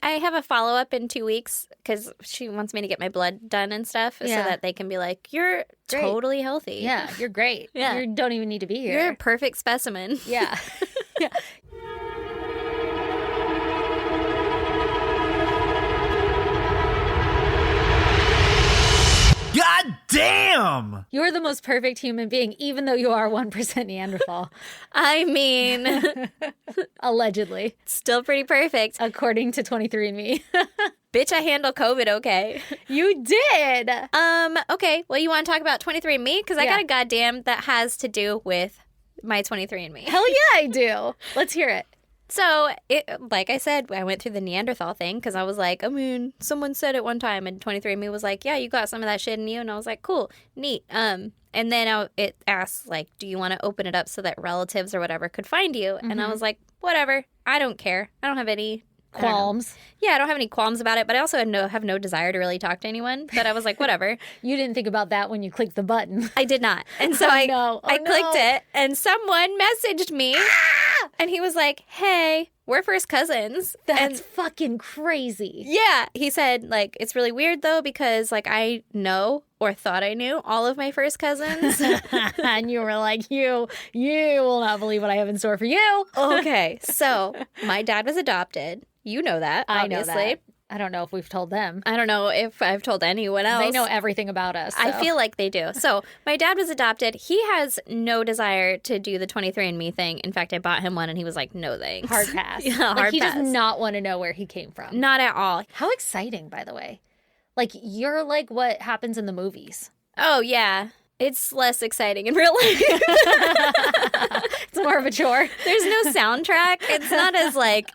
I have a follow-up in 2 weeks because she wants me to get my blood done and stuff so that they can be like, you're totally healthy. Yeah, you're great. Yeah. You don't even need to be here. You're a perfect specimen. Yeah. Yeah. God damn! You're the most perfect human being, even though you are 1% Neanderthal. I mean, Allegedly. still pretty perfect. According to 23andMe. Bitch, I handle COVID okay. You did! Okay, well, you want to talk about 23andMe? Because I Yeah. got a goddamn that has to do with my 23andMe. Hell yeah, I do. Let's hear it. So, like I said, I went through the Neanderthal thing because I was like, I mean, someone said it one time, and 23andMe was like, yeah, you got some of that shit in you. And I was like, cool, neat. And then it asked, like, do you want to open it up so that relatives or whatever could find you? And I was like, whatever. I don't care. I don't have any Qualms. I don't have any qualms about it, but I also have no desire to really talk to anyone. But I was like, whatever. You didn't think about that when you clicked the button. I did not. And so I clicked it, and someone messaged me, and he was like, hey, we're first cousins. That's fucking crazy. Yeah. He said, like, it's really weird, though, because, like, I know or thought I knew all of my first cousins. And you were like, you will not believe what I have in store for you. Okay. So my dad was adopted. You know that, obviously. I know that. I don't know if we've told them. I don't know if I've told anyone else. They know everything about us. So. I feel like they do. So my dad was adopted. He has no desire to do the 23andMe thing. In fact, I bought him one, and he was like, no thanks. Hard pass. Yeah, like, hard he pass. does not want to know where he came from. Not at all. How exciting, by the way. Like, you're like what happens in the movies. Oh, yeah. It's less exciting in real life. It's more of a chore. There's no soundtrack. It's not as, like,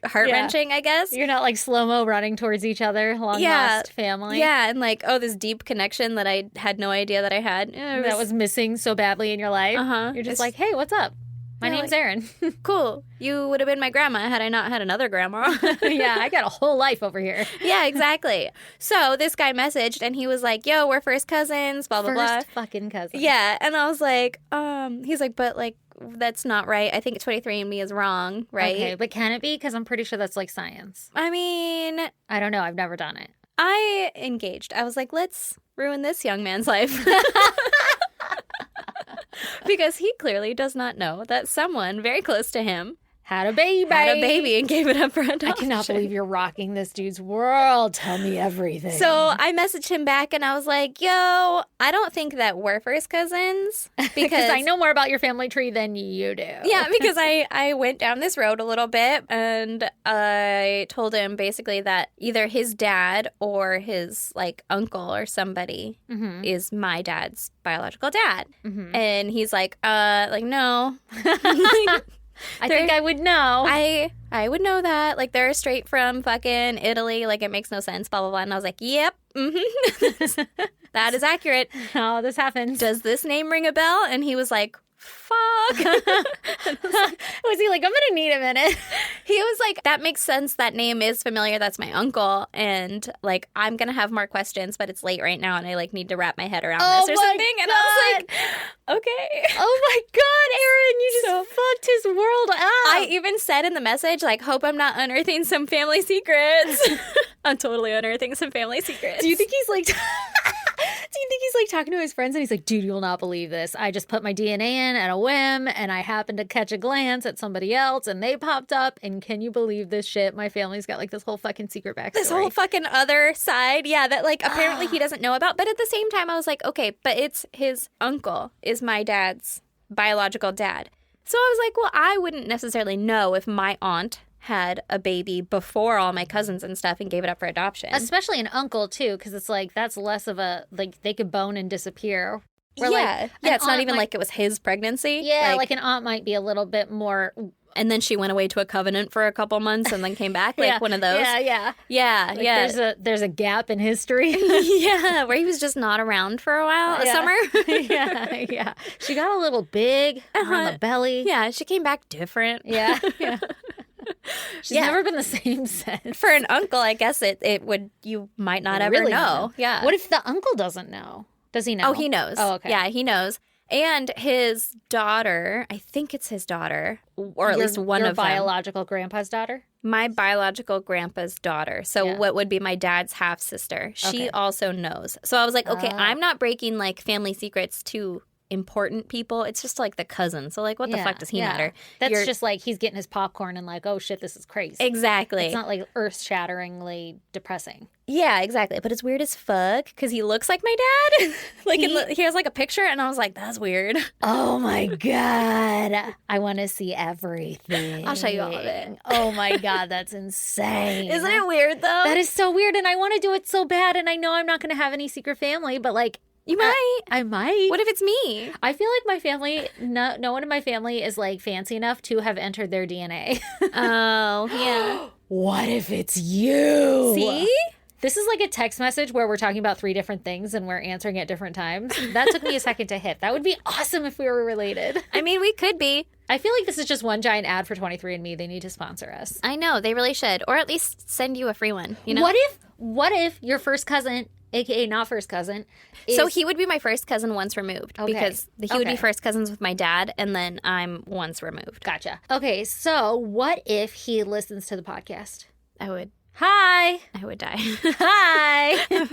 heart-wrenching, I guess. You're not like slow-mo running towards each other, long-lost family. Yeah, and like, this deep connection that I had no idea that I had. That was missing so badly in your life. Uh-huh. You're just like, hey, what's up? My name's Erin. Cool. You would have been my grandma had I not had another grandma. Yeah, I got a whole life over here. Yeah, exactly. So this guy messaged, and he was like, yo, we're first cousins, blah, blah, blah. First fucking cousin. Yeah, and I was like, he's like, but like, that's not right. I think 23andMe is wrong, right? Okay, but can it be? Because I'm pretty sure that's like science. I mean, I don't know. I've never done it. I engaged. I was like, let's ruin this young man's life. Because he clearly does not know that someone very close to him Had a baby. and gave it up for adoption. I cannot believe you're rocking this dude's world. Tell me everything. So I messaged him back, and I was like, yo, I don't think that we're first cousins. Because I know more about your family tree than you do. Yeah, because I went down this road a little bit, and I told him basically that either his dad or his, like, uncle or somebody is my dad's biological dad. Mm-hmm. And he's like, no. I think I would know. I would know that. Like, they're straight from fucking Italy. Like, it makes no sense, blah, blah, blah. And I was like, yep. Mm-hmm. That is accurate. Oh, this happens. Does this name ring a bell? And he was like, fuck. Was he like, I'm going to need a minute? He was like, that makes sense. That name is familiar. That's my uncle. And, like, I'm going to have more questions, but it's late right now, and I, like, need to wrap my head around this or something. And I was like, okay. Oh, my God, Erin, you just fucked his world up. I even said in the message, like, hope I'm not unearthing some family secrets. I'm totally unearthing some family secrets. Do you think he's like... Do you think he's like talking to his friends and he's like, dude, you'll not believe this. I just put my DNA in at a whim and I happened to catch a glance at somebody else and they popped up. And can you believe this shit? My family's got like this whole fucking secret backstory. This whole fucking other side. Yeah, that like apparently he doesn't know about. But at the same time, I was like, okay, but it's his uncle is my dad's biological dad. So I was like, well, I wouldn't necessarily know if my aunt had a baby before all my cousins and stuff and gave it up for adoption. Especially an uncle, too, because it's like that's less of a, like, they could bone and disappear. Where, yeah. like, Yeah, it's not aunt even like it was his pregnancy. Yeah, like an aunt might be a little bit more... And then she went away to a covenant for a couple months and then came back, like yeah, one of those. Yeah. Yeah. There's a gap in history. Yeah, where he was just not around for a while, a summer. Yeah. She got a little big around the belly. Yeah, she came back different. Yeah. She's never been the same since. For an uncle, I guess it would, you might not ever Really know. Yeah. What if the uncle doesn't know? Does he know? Oh, he knows. Oh, okay. Yeah, he knows. And his daughter, I think it's his daughter, or at least one your of them. biological grandpa's daughter? My biological grandpa's daughter. So Yeah. what would be my dad's half sister. She Okay. also knows. So I was like, okay, Ah. I'm not breaking like family secrets to important people. It's just like the cousin. So like, what the Yeah, fuck does he yeah. matter? That's You're- just like he's getting his popcorn and like, oh shit, this is crazy. Exactly. It's not like earth-shatteringly depressing. Yeah, exactly. But it's weird as fuck because he looks like my dad. Like he has like a picture, and I was like, that's weird. Oh my god. I want to see everything. I'll show you all of it. Oh my god, that's insane. Isn't it weird though? That is so weird, and I want to do it so bad, and I know I'm not going to have any secret family, but like You might. I might. What if it's me? I feel like my family, no one in my family is like fancy enough to have entered their DNA. Oh, yeah. What if it's you? See? This is like a text message where we're talking about 3 different things and we're answering at different times. That took me a second to hit. That would be awesome if we were related. I mean, we could be. I feel like this is just one giant ad for 23andMe. They need to sponsor us. I know. They really should. Or at least send you a free one. You know? What if your first cousin, aka not first cousin, is... So he would be my first cousin once removed. Okay. Because he would Okay. be first cousins with my dad, and then I'm once removed. Gotcha. Okay, so what if he listens to the podcast? I would Hi. die. Hi.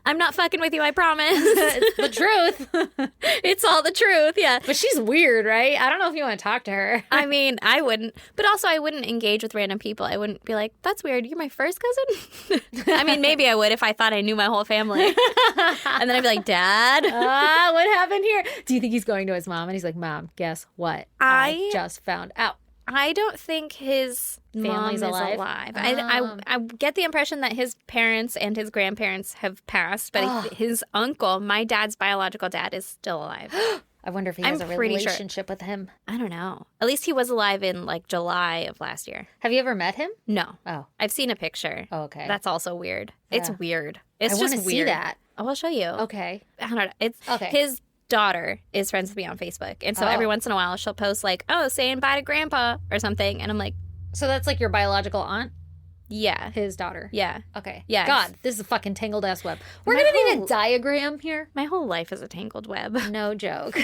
I'm not fucking with you, I promise. It's the truth. It's all the truth, yeah. But she's weird, right? I don't know if you want to talk to her. I mean, I wouldn't. But also, I wouldn't engage with random people. I wouldn't be like, that's weird. You're my first cousin? I mean, maybe I would if I thought I knew my whole family. And then I'd be like, Dad? What happened here? Do you think he's going to his mom? And he's like, Mom, guess what? I just found out. I don't think his Family's mom alive? is alive. I get the impression that his parents and his grandparents have passed, but his uncle, my dad's biological dad, is still alive. I wonder if he I'm has a pretty sure. relationship with him. I don't know. At least he was alive in like July of last year. Have you ever met him? No. Oh, I've seen a picture. okay. That's also weird. It's Yeah. weird. I It's want just to see weird. that. Oh, I'll show you. Okay. I don't know. It's Okay. his daughter is friends with me on Facebook. And so Oh. every once in a while she'll post like, oh, saying bye to grandpa or something. And I'm like, So that's like your biological aunt, yeah. his daughter. Yeah. Okay. Yes. God, this is a fucking tangled ass web. We're My going to need whole- a diagram here. My whole life is a tangled web. No joke.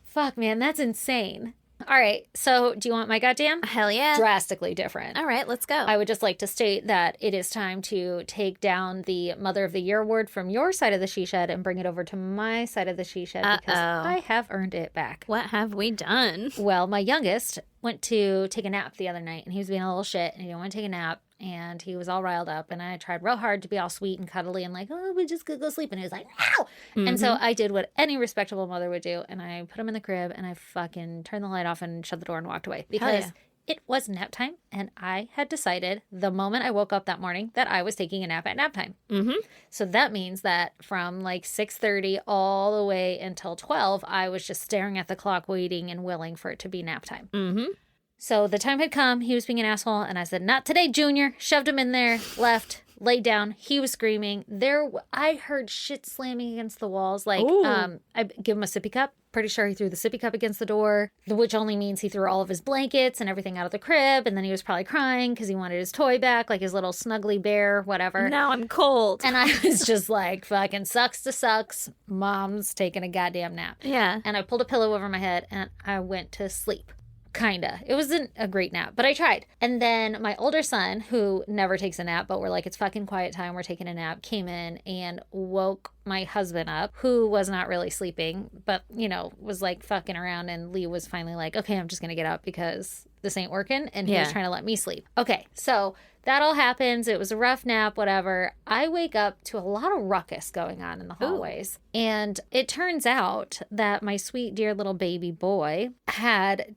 Fuck, man, that's insane. All right. So do you want my goddamn? Hell yeah. Drastically different. All right, let's go. I would just like to state that it is time to take down the Mother of the Year award from your side of the she shed and bring it over to my side of the she shed because Uh-oh. I have earned it back. What have we done? Well, my youngest went to take a nap the other night and he was being a little shit and he didn't want to take a nap and he was all riled up and I tried real hard to be all sweet and cuddly and like, oh, we just could go sleep. And he was like, no. And so I did what any respectable mother would do and I put him in the crib and I fucking turned the light off and shut the door and walked away because yeah. it was nap time and I had decided the moment I woke up that morning that I was taking a nap at nap time. Mm-hmm. So that means that from like 6:30 all the way until 12, I was just staring at the clock waiting and willing for it to be nap time. Mm-hmm. So the time had come. He was being an asshole. And I said, not today, Junior. Shoved him in there, left, laid down. He was screaming. I heard shit slamming against the walls. Like, Ooh. I give him a sippy cup. Pretty sure he threw the sippy cup against the door, which only means he threw all of his blankets and everything out of the crib. And then he was probably crying because he wanted his toy back, like his little snuggly bear, whatever. Now I'm cold. And I was just like, fucking sucks to sucks. Mom's taking a goddamn nap. Yeah. And I pulled a pillow over my head and I went to sleep. Kinda. It wasn't a great nap, but I tried. And then my older son, who never takes a nap, but we're like, it's fucking quiet time, we're taking a nap, came in and woke my husband up, who was not really sleeping, but, you know, was like fucking around. And Lee was finally like, okay, I'm just going to get up because this ain't working. And he was Yeah. trying to let me sleep. Okay. So that all happens. It was a rough nap, whatever. I wake up to a lot of ruckus going on in the hallways. And it turns out that my sweet, dear little baby boy had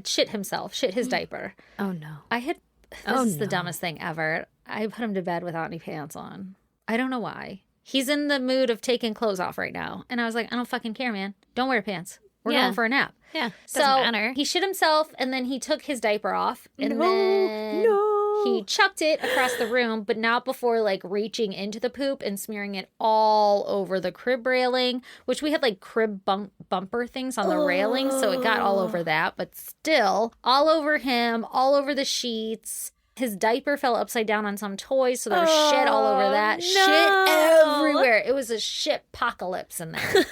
shit himself, shit his diaper. Oh, no. This is the dumbest thing ever. I put him to bed without any pants on. I don't know why. He's in the mood of taking clothes off right now. And I was like, I don't fucking care, man. Don't wear pants. We're Yeah. going for a nap. Yeah. So Doesn't matter. he shit himself and then he took his diaper off and No, then no. he chucked it across the room, but not before like reaching into the poop and smearing it all over the crib railing, which we had like crib bumper things on the railing. So it got all over that, but still all over him, all over the sheets. His diaper fell upside down on some toys, so there was shit all over Oh, no. that. Shit everywhere. It was a shit apocalypse in there.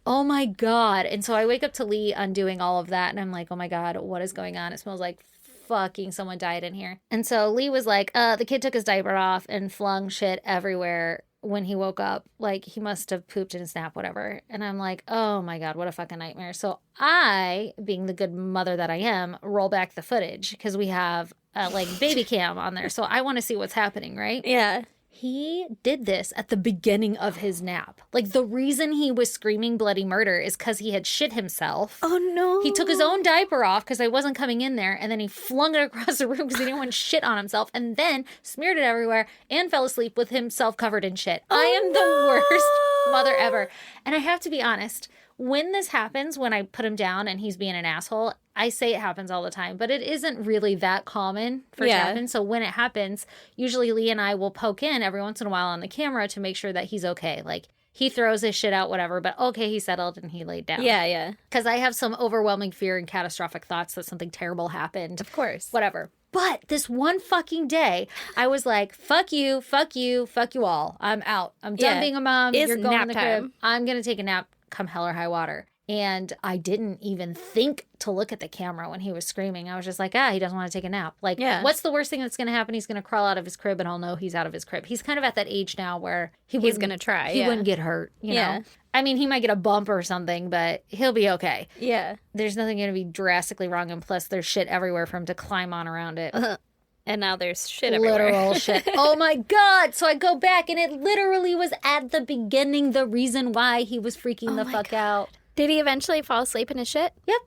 Oh my God. And so I wake up to Lee undoing all of that. And I'm like, oh my God, what is going on? It smells like fucking someone died in here. And so Lee was like, the kid took his diaper off and flung shit everywhere when he woke up. Like, he must have pooped in his nap, whatever. And I'm like, oh my God, what a fucking nightmare. So I, being the good mother that I am, roll back the footage because we have like baby cam on there. So I want to see what's happening, right? Yeah. He did this at the beginning of his nap. Like, the reason he was screaming bloody murder is because he had shit himself. Oh, no. He took his own diaper off because I wasn't coming in there, and then he flung it across the room because he didn't want shit on himself, and then smeared it everywhere and fell asleep with himself covered in shit. I am the worst mother ever. And I have to be honest, when this happens, when I put him down and he's being an asshole, I say it happens all the time, but it isn't really that common for it to happen. So when it happens, usually Lee and I will poke in every once in a while on the camera to make sure that he's okay. Like, he throws his shit out, whatever, but okay, he settled and he laid down. Yeah, yeah. Because I have some overwhelming fear and catastrophic thoughts that something terrible happened. Of course. Whatever. But this one fucking day, I was like, fuck you, fuck you, fuck you all. I'm out. I'm done being a mom. It's You're going nap in the time. crib. I'm going to take a nap come hell or high water. And I didn't even think to look at the camera when he was screaming. I was just like, he doesn't want to take a nap. Like, what's the worst thing that's going to happen? He's going to crawl out of his crib and I'll know he's out of his crib. He's kind of at that age now where he's going to try. He wouldn't get hurt, you know? I mean, he might get a bump or something, but he'll be okay. Yeah. There's nothing going to be drastically wrong. And plus, there's shit everywhere for him to climb on around it. And now there's shit everywhere. Literal shit. Oh my God. So I go back and it literally was at the beginning the reason why he was freaking the fuck out. Did he eventually fall asleep in his shit? Yep.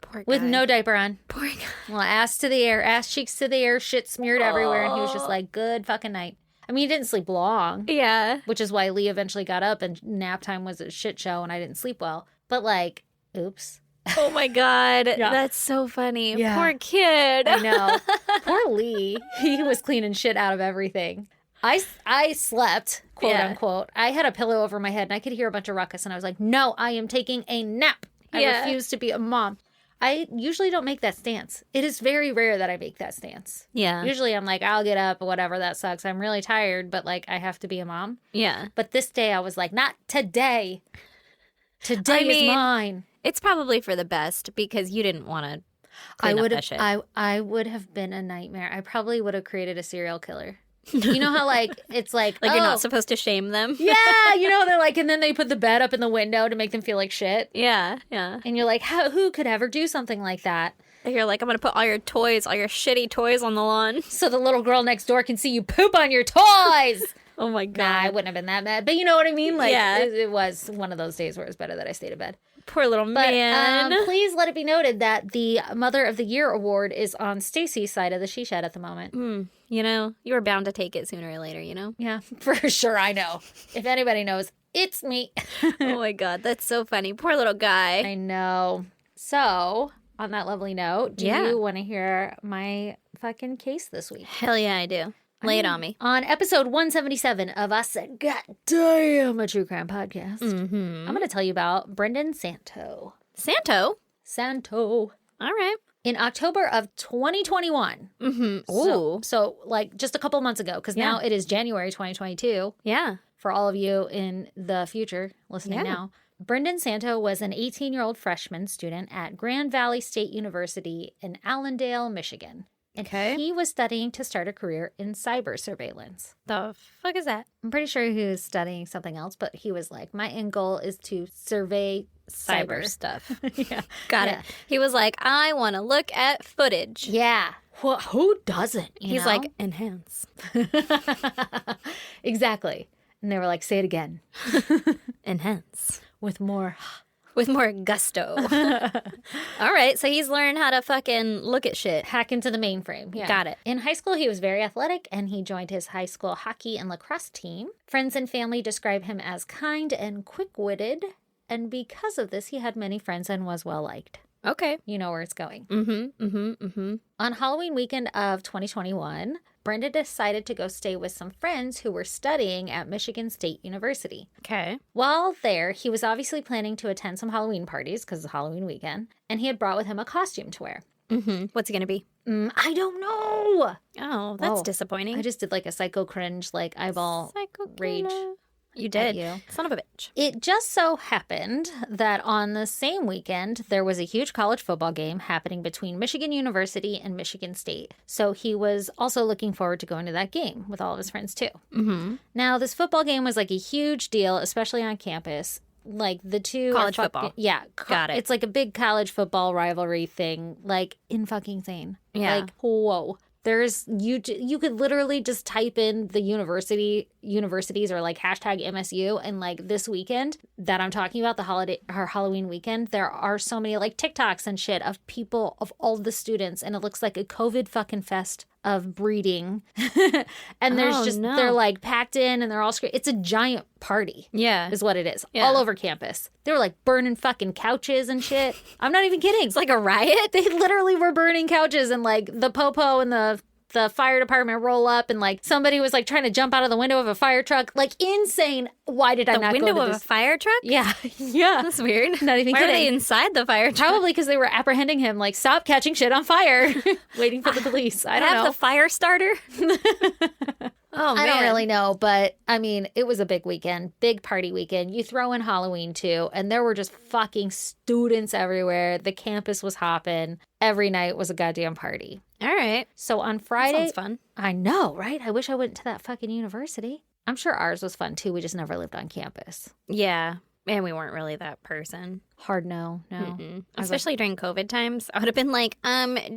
Poor guy. With no diaper on. Poor guy. Well, ass to the air, ass cheeks to the air, shit smeared everywhere. And he was just like, good fucking night. I mean, he didn't sleep long. Yeah. Which is why Lee eventually got up and nap time was a shit show and I didn't sleep well. But like, oops. Oh my God. That's so funny. Yeah. Poor kid. I know. Poor Lee. He was cleaning shit out of everything. I slept, quote unquote. I had a pillow over my head and I could hear a bunch of ruckus and I was like, no, I am taking a nap. I refuse to be a mom. I usually don't make that stance. It is very rare that I make that stance. Yeah. Usually I'm like, I'll get up or whatever, that sucks. I'm really tired, but like I have to be a mom. Yeah. But this day I was like, not today. Today is mine. It's probably for the best because you didn't want to clean up that shit. I would have been a nightmare. I probably would have created a serial killer. You know how like it's like you're not supposed to shame them. Yeah, you know, they're like, and then they put the bed up in the window to make them feel like shit. Yeah, yeah. And you're like, who could ever do something like that? You're like, I'm gonna put all your shitty toys on the lawn so the little girl next door can see you poop on your toys. Oh my God. Nah, I wouldn't have been that mad, but you know what I mean. Like, it was one of those days where it was better that I stayed in bed. Poor little man. Please let it be noted that the Mother of the Year award is on Stacy's side of the she shed at the moment. You know, you were bound to take it sooner or later, you know? Yeah, for sure. I know. If anybody knows, it's me. Oh my God, that's so funny. Poor little guy. I know. So, on that lovely note, do you want to hear my fucking case this week? Hell yeah, I do. Lay it on me. On episode 177 of us, goddamn, a true crime podcast, I'm going to tell you about Brendan Santo. Santo? Santo. All right. In October of 2021. Ooh. So like just a couple months ago, because now it is January 2022. Yeah. For all of you in the future listening now. Brendan Santo was an 18-year-old freshman student at Grand Valley State University in Allendale, Michigan. And he was studying to start a career in cyber surveillance. The fuck is that? I'm pretty sure he was studying something else, but he was like, my end goal is to survey cyber stuff. Got it. He was like, I want to look at footage. Yeah. Well, who doesn't? He's like, enhance. Exactly. And they were like, say it again. Enhance. With more gusto. All right, so he's learned how to fucking look at shit. Hack into the mainframe. Yeah. Got it. In high school, he was very athletic, and he joined his high school hockey and lacrosse team. Friends and family describe him as kind and quick-witted, and because of this, he had many friends and was well-liked. Okay. You know where it's going. On Halloween weekend of 2021, Brenda decided to go stay with some friends who were studying at Michigan State University. Okay. While there, he was obviously planning to attend some Halloween parties because it's Halloween weekend, and he had brought with him a costume to wear. What's he going to be? I don't know. Oh, that's disappointing. I just did like a psycho cringe, like eyeball rage. You did. you. Son of a bitch. It just so happened that on the same weekend, there was a huge college football game happening between Michigan University and Michigan State. So he was also looking forward to going to that game with all of his friends, too. Mm-hmm. Now, this football game was like a huge deal, especially on campus. Like the two College football. Yeah. Got it. It's like a big college football rivalry thing, like in fucking insane. Yeah. Like, whoa. There's you could literally just type in the universities or like hashtag MSU, and like this weekend that I'm talking about, the holiday or Halloween weekend, there are so many like TikToks and shit of people, of all the students, and it looks like a COVID fucking fest of breeding. And there's they're like packed in and they're all it's a giant party. Yeah. Is what it is. Yeah. All over campus. They were like burning fucking couches and shit. I'm not even kidding. It's like a riot. They literally were burning couches, and like the popo and the fire department roll up, and like somebody was like trying to jump out of the window of a fire truck. Like insane. Why did I not go to The window of this? a fire truck? Yeah. Yeah. That's weird. Not even Why are kidding. they inside the fire truck? Probably because they were apprehending him, like, stop catching shit on fire, waiting for the police. I don't have know. the fire starter? Oh, man. I don't really know, but I mean, it was a big weekend, big party weekend. You throw in Halloween too, and there were just fucking students everywhere. The campus was hopping. Every night was a goddamn party. All right. So on Friday, Sounds fun. I know, right? I wish I went to that fucking university. I'm sure ours was fun too. We just never lived on campus. Yeah. And we weren't really that person. Hard no. Especially during COVID times. I would have been like,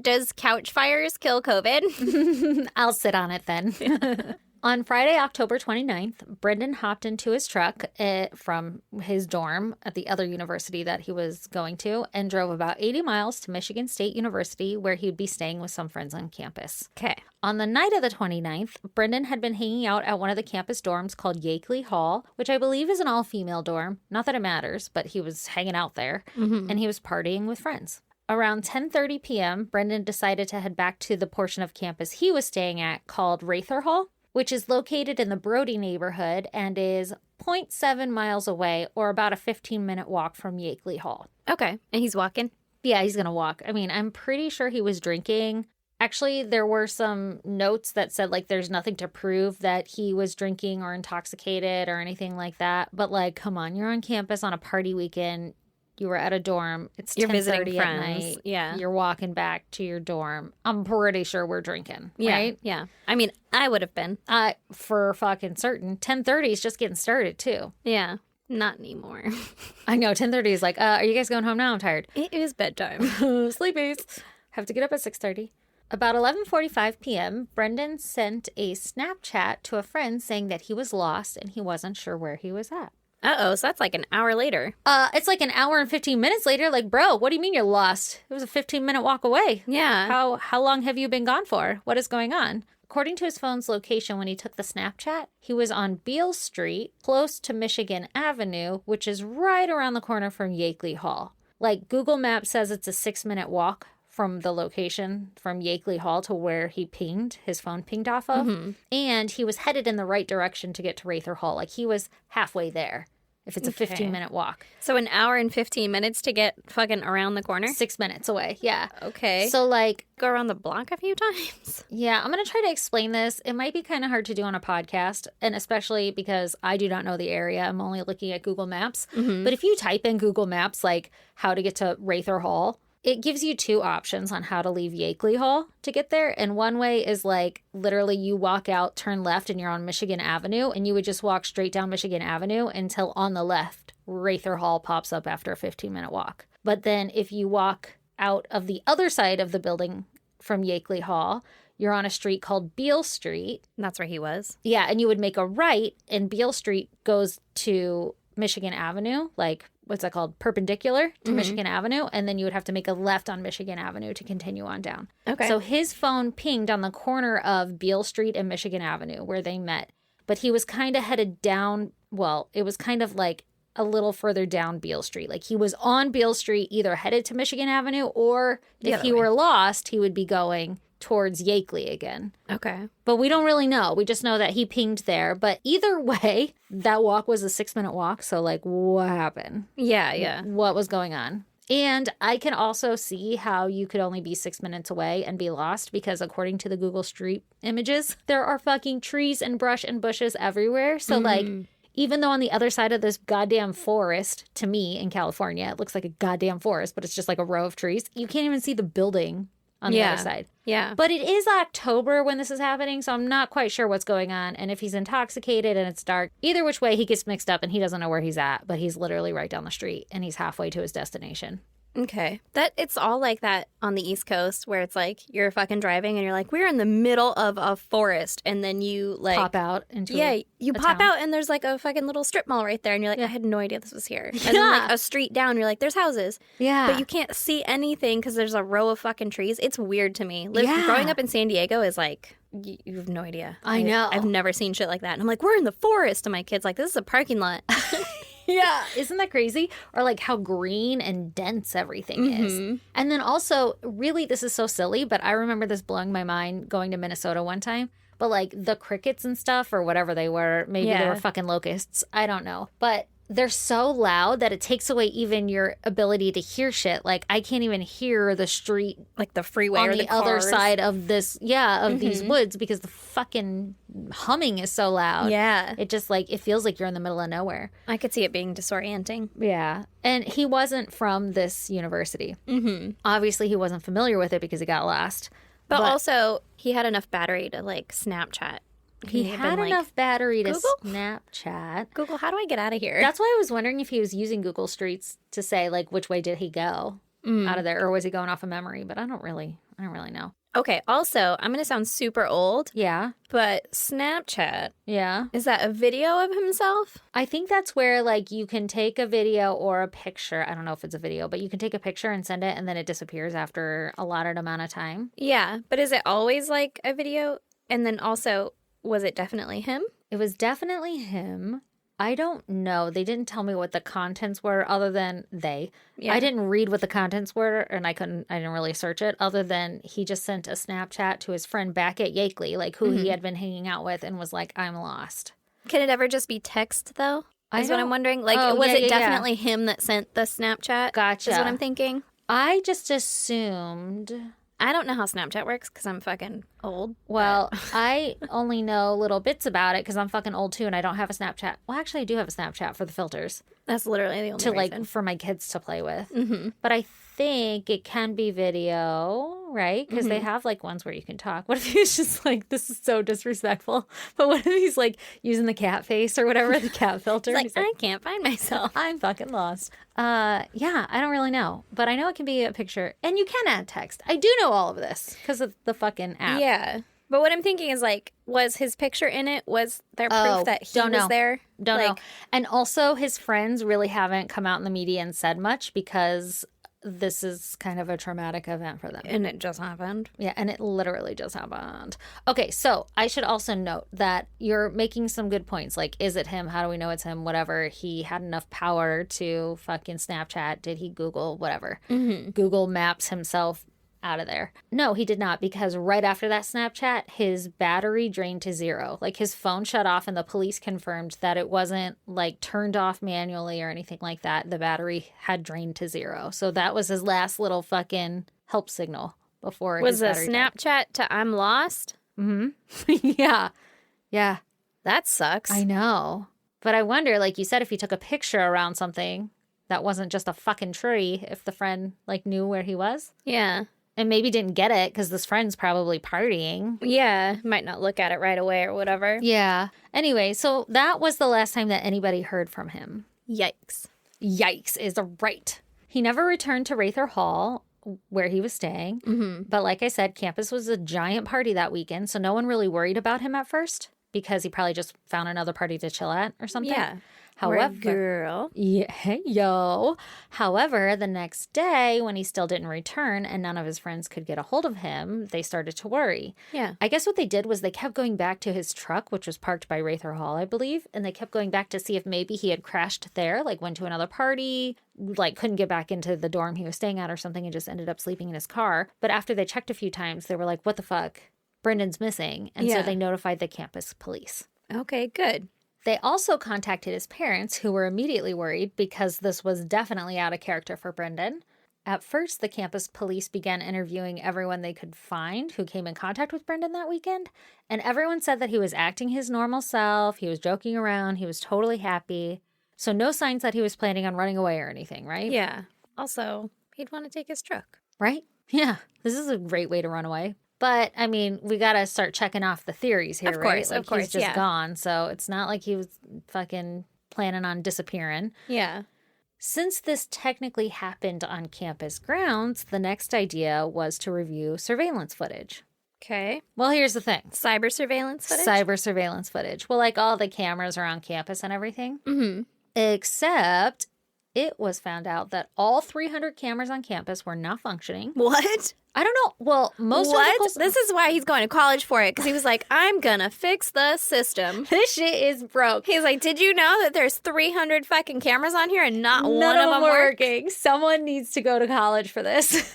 does couch fires kill COVID? I'll sit on it then. On Friday, October 29th, Brendan hopped into his truck from his dorm at the other university that he was going to and drove about 80 miles to Michigan State University, where he'd be staying with some friends on campus. Okay. On the night of the 29th, Brendan had been hanging out at one of the campus dorms called Yakeley Hall, which I believe is an all-female dorm. Not that it matters, but he was hanging out there, and he was partying with friends. Around 10:30 p.m., Brendan decided to head back to the portion of campus he was staying at called Rather Hall, which is located in the Brody neighborhood and is 0.7 miles away, or about a 15-minute walk from Yakeley Hall. Okay. And he's walking? Yeah, he's going to walk. I mean, I'm pretty sure he was drinking. Actually, there were some notes that said, like, there's nothing to prove that he was drinking or intoxicated or anything like that. But, like, come on, you're on campus on a party weekend. You were at a dorm. It's You're 10:30 visiting at friends. night. Yeah. You're walking back to your dorm. I'm pretty sure we're drinking, Yeah. right? Yeah. I mean, I would have been. For fucking certain. 10:30 is just getting started, too. Yeah. Not anymore. I know, 10:30 is like, are you guys going home now? I'm tired. It is bedtime. Sleepies. Have to get up at 6:30. About 11:45 p.m., Brendan sent a Snapchat to a friend saying that he was lost and he wasn't sure where he was at. Uh-oh. So that's like an hour later. It's like an hour and 15 minutes later. Like, bro, what do you mean you're lost? It was a 15-minute walk away. Yeah. How long have you been gone for? What is going on? According to his phone's location when he took the Snapchat, he was on Beale Street, close to Michigan Avenue, which is right around the corner from Yakeley Hall. Like, Google Maps says it's a 6-minute walk from the location from Yakeley Hall to where his phone pinged off of. And he was headed in the right direction to get to Rather Hall. Like, he was halfway there if it's a 15-minute walk. So an hour and 15 minutes to get fucking around the corner? 6 minutes away, yeah. Okay. So, like, go around the block a few times? yeah, I'm going to try to explain this. It might be kind of hard to do on a podcast, and especially because I do not know the area. I'm only looking at Google Maps. But if you type in Google Maps, like, how to get to Rather Hall, it gives you two options on how to leave Yakeley Hall to get there. And one way is like literally you walk out, turn left, and you're on Michigan Avenue. And you would just walk straight down Michigan Avenue until on the left, Rather Hall pops up after a 15-minute walk. But then if you walk out of the other side of the building from Yakeley Hall, you're on a street called Beale Street. That's where he was. Yeah, and you would make a right, and Beale Street goes to Michigan Avenue, like, what's that called? Perpendicular to Michigan Avenue. And then you would have to make a left on Michigan Avenue to continue on down. Okay. So his phone pinged on the corner of Beale Street and Michigan Avenue where they met. But he was kind of headed down, well, it was kind of like a little further down Beale Street. Like, he was on Beale Street, either headed to Michigan Avenue, or if he were lost, he would be going towards Yakeley again. Okay. But we don't really know. We just know that he pinged there. But either way, that walk was a 6-minute walk. So, like, what happened? Yeah, yeah. What was going on? And I can also see how you could only be 6 minutes away and be lost because according to the Google Street images, there are fucking trees and brush and bushes everywhere. So, like, even though on the other side of this goddamn forest, to me in California, it looks like a goddamn forest, but it's just like a row of trees. You can't even see the building on the other side. Yeah. But it is October when this is happening, so I'm not quite sure what's going on. And if he's intoxicated and it's dark, either which way he gets mixed up and he doesn't know where he's at, but he's literally right down the street and he's halfway to his destination. Okay. It's all like that on the East Coast where it's like you're fucking driving and you're like, we're in the middle of a forest. And then you like Pop out into you a pop town. out and there's like a fucking little strip mall right there. And you're like, I had no idea this was here. And then like a street down, you're like, there's houses. Yeah. But you can't see anything because there's a row of fucking trees. It's weird to me. Yeah. Growing up in San Diego is like, you have no idea. I know. I've never seen shit like that. And I'm like, we're in the forest. And my kid's like, this is a parking lot. Yeah. Isn't that crazy? Or like how green and dense everything is. And then also, really, this is so silly, but I remember this blowing my mind going to Minnesota one time. But like the crickets and stuff or whatever they were, maybe they Yeah. were fucking locusts. I don't know. But they're so loud that it takes away even your ability to hear shit. Like I can't even hear the street Like the freeway on or the the other cars. side of this, of these woods because the fucking humming is so loud. Yeah. It just like, it feels like you're in the middle of nowhere. I could see it being disorienting. Yeah. And he wasn't from this university. Mm-hmm. Obviously, he wasn't familiar with it because he got lost. But also, he had enough battery to like Snapchat. He may have had been like, enough battery to Google? Snapchat. Google, how do I get out of here? That's why I was wondering if he was using Google Streets to say like which way did he go out of there, or was he going off of memory? But I don't really know. Okay, also, I'm going to sound super old, Yeah, but Snapchat, yeah. is that a video of himself? I think that's where like you can take a video or a picture. I don't know if it's a video, but you can take a picture and send it, and then it disappears after a allotted amount of time. Yeah, but is it always like a video? And then also, was it definitely him? It was definitely him. I don't know. They didn't tell me what the contents were other than they. Yeah. I didn't read what the contents were and I didn't really search it other than he just sent a Snapchat to his friend back at Yakeley, like who he had been hanging out with, and was like, I'm lost. Can it ever just be text, though? I Is what I'm don't- wondering. Like, Oh, was yeah, it yeah, yeah. definitely him that sent the Snapchat? Gotcha. Is what I'm thinking. I just assumed. I don't know how Snapchat works because I'm fucking old. Well, I only know little bits about it because I'm fucking old too and I don't have a Snapchat. Well, actually, I do have a Snapchat for the filters That's literally the only to reason. like for my kids to play with. Mm-hmm. But I think it can be video, right? Because they have like ones where you can talk. What if he's just like, this is so disrespectful, but what if he's like using the cat face or whatever, the cat filter? It's He's like, I can't find myself. I'm fucking lost. Yeah, I don't really know, but I know it can be a picture, and you can add text. I do know all of this because of the fucking app. Yeah. But what I'm thinking is like, was his picture in it? Was there Oh, proof that he don't was know. there? Don't like, know. And also, his friends really haven't come out in the media and said much because this is kind of a traumatic event for them. And it just happened. Yeah, and it literally just happened. Okay, so I should also note that you're making some good points. Like, is it him? How do we know it's him? Whatever. He had enough power to fucking Snapchat. Did he Google? Whatever. Google Maps himself out of there. No, he did not, because right after that Snapchat, his battery drained to zero. Like his phone shut off and the police confirmed that it wasn't like turned off manually or anything like that. The battery had drained to zero. So that was his last little fucking help signal before Was his the battery died. Snapchat to I'm lost? Yeah. Yeah. That sucks. I know. But I wonder, like you said, if he took a picture around something that wasn't just a fucking tree, if the friend like knew where he was. Yeah. And maybe didn't get it because this friend's probably partying. Yeah. Might not look at it right away or whatever. Yeah. Anyway, so that was the last time that anybody heard from him. Yikes. Yikes is right. He never returned to Rather Hall where he was staying. Mm-hmm. But like I said, campus was a giant party that weekend. So no one really worried about him at first because he probably just found another party to chill at or something. Yeah. However, girl. yeah, hey, yo. However, the next day, when he still didn't return and none of his friends could get a hold of him, they started to worry. Yeah. I guess what they did was they kept going back to his truck, which was parked by Rather Hall, I believe, and they kept going back to see if maybe he had crashed there, like went to another party, like couldn't get back into the dorm he was staying at or something and just ended up sleeping in his car. But after they checked a few times, they were like, what the fuck? Brendan's missing. And so Yeah. they notified the campus police. Okay, good. They also contacted his parents, who were immediately worried because this was definitely out of character for Brendan. At first, the campus police began interviewing everyone they could find who came in contact with Brendan that weekend, and everyone said that he was acting his normal self, he was joking around, he was totally happy. So no signs that he was planning on running away or anything, right? Yeah. Also, he'd want to take his truck. Right? Yeah. This is a great way to run away. But, I mean, we got to start checking off the theories here, Of right? course, Like, of course, he's just yeah. gone, so it's not like he was fucking planning on disappearing. Yeah. Since this technically happened on campus grounds, the next idea was to review surveillance footage. Okay. Well, here's the thing. Cyber surveillance footage? Cyber surveillance footage. Well, like all the cameras around campus and everything. Mm-hmm. Except it was found out that all 300 cameras on campus were not functioning. What? I don't know. Well, most What? articles... This is why he's going to college for it, because he was like, I'm gonna fix the system. This shit is broke. He's like, did you know that there's 300 fucking cameras on here and not None one of them are work? working. Someone needs to go to college for this.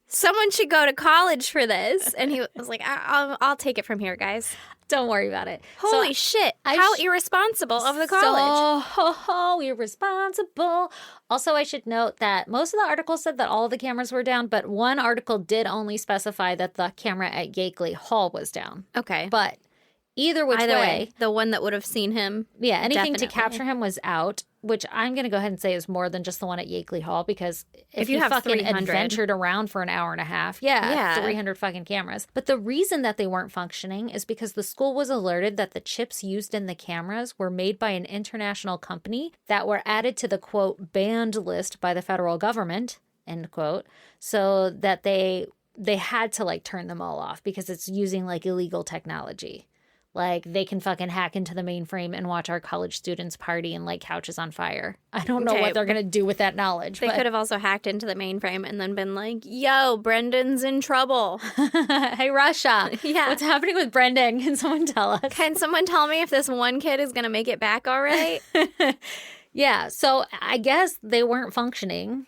Someone should go to college for this. And he was like, I'll take it from here, guys. Don't worry about it. Holy shit. I How sh- irresponsible of the college. So irresponsible. Also, I should note that most of the articles said that all of the cameras were down, but one article did only specify that the camera at Yakeley Hall was down. Okay. But either which Either way, way, the one that would have seen him. yeah, anything to definitely. capture him was out, which I'm going to go ahead and say is more than just the one at Yakeley Hall, because if you you have fucking 300. adventured around for an hour and a half, yeah, 300 fucking cameras. But the reason that they weren't functioning is because the school was alerted that the chips used in the cameras were made by an international company that were added to the, quote, banned list by the federal government, end quote, so that they had to, like, turn them all off because it's using, like, illegal technology. Like, they can fucking hack into the mainframe and watch our college students party and light couches on fire. I don't know Okay. what they're going to do with that knowledge. They could have also hacked into the mainframe and then been like, yo, Brendan's in trouble. Hey, Russia. Yeah. What's happening with Brendan? Can someone tell us? Can someone tell me if this one kid is going to make it back all right? Yeah, so I guess they weren't functioning.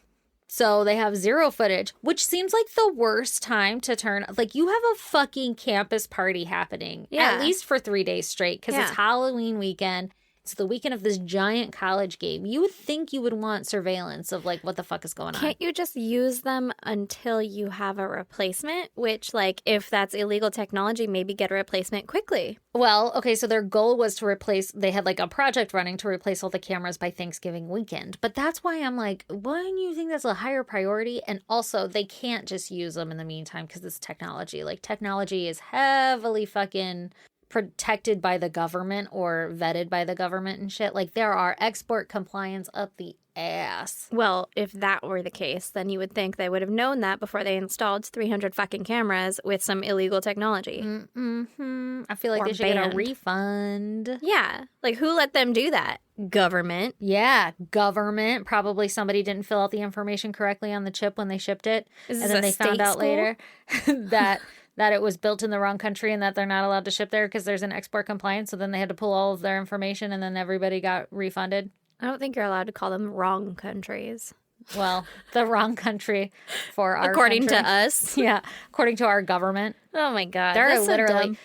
So they have zero footage, which seems like the worst time to turn. Like, you have a fucking campus party happening, Yeah. at least for 3 days straight, because it's Yeah. Halloween weekend. It's the weekend of this giant college game. You would think you would want surveillance of, like, what the fuck is going on. Can't you just use them until you have a replacement? Which, like, if that's illegal technology, maybe get a replacement quickly. Well, okay, so their goal was to replace, they had like a project running to replace all the cameras by Thanksgiving weekend. But that's why I'm like, why do you think that's a higher priority? And also, they can't just use them in the meantime because it's technology. Like, technology is heavily fucking protected by the government or vetted by the government and shit. Like, there are export compliance up the ass. Well, if that were the case, then you would think they would have known that before they installed 300 fucking cameras with some illegal technology. Mm-hmm. I feel like Or they should get a banned. refund. Yeah. Like, who let them do that? Government. Yeah, government. Probably somebody didn't fill out the information correctly on the chip when they shipped it. Is And this then a they found state out school? later that it was built in the wrong country and that they're not allowed to ship there because there's an export compliance. So then they had to pull all of their information and then everybody got refunded. I don't think you're allowed to call them wrong countries. Well, the wrong country for our According to country. us. Yeah, according to our government. Oh my God. There That's are so dumb.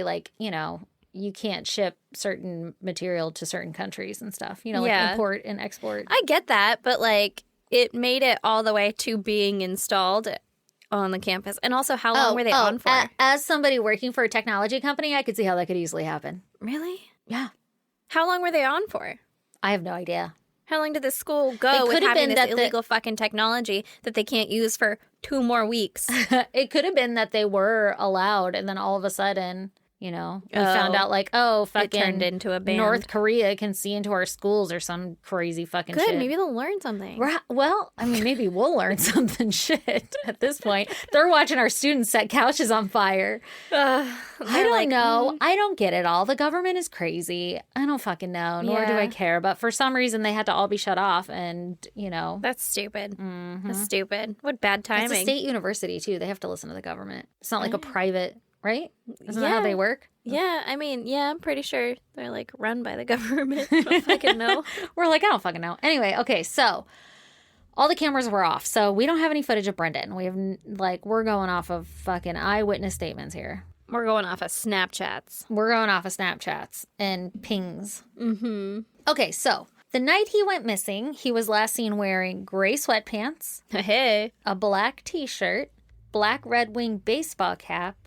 like, you know, you can't ship certain material to certain countries and stuff. You know, like Yeah. import and export. I get that, but like it made it all the way to being installed on the campus. And also, how long were they on for? As somebody working for a technology company, I could see how that could easily happen. Really? Yeah. How long were they on for? I have no idea. How long did the school It go with could have having been this that the- illegal fucking technology that they can't use for 2 more weeks? It could have been that they were allowed, and then all of a sudden, you know, we Oh. found out like, oh, It fucking turned into a band. North Korea can see into our schools or some crazy fucking Good. shit. Maybe they'll learn something. Well, I mean, maybe we'll learn something shit at this point. They're watching our students set couches on fire. I don't know. I don't get it all. The government is crazy. I don't fucking know, nor do Yeah. I care. But for some reason, they had to all be shut off. And, you know, That's stupid. That's stupid. What bad timing. it's a state university, too. They have to listen to the government. It's not like a private, right? Isn't that how Yeah. they work? Yeah, I mean, yeah, I'm pretty sure they're like run by the government. I don't fucking know. We're like, I don't fucking know. Anyway, okay, so all the cameras were off. So we don't have any footage of Brendan. We have, we're going off of fucking eyewitness statements here. We're going off of Snapchats. We're going off of Snapchats and pings. Mm-hmm. Okay, so The night he went missing, he was last seen wearing gray sweatpants, Hey. a black t-shirt, black Red Wing baseball cap,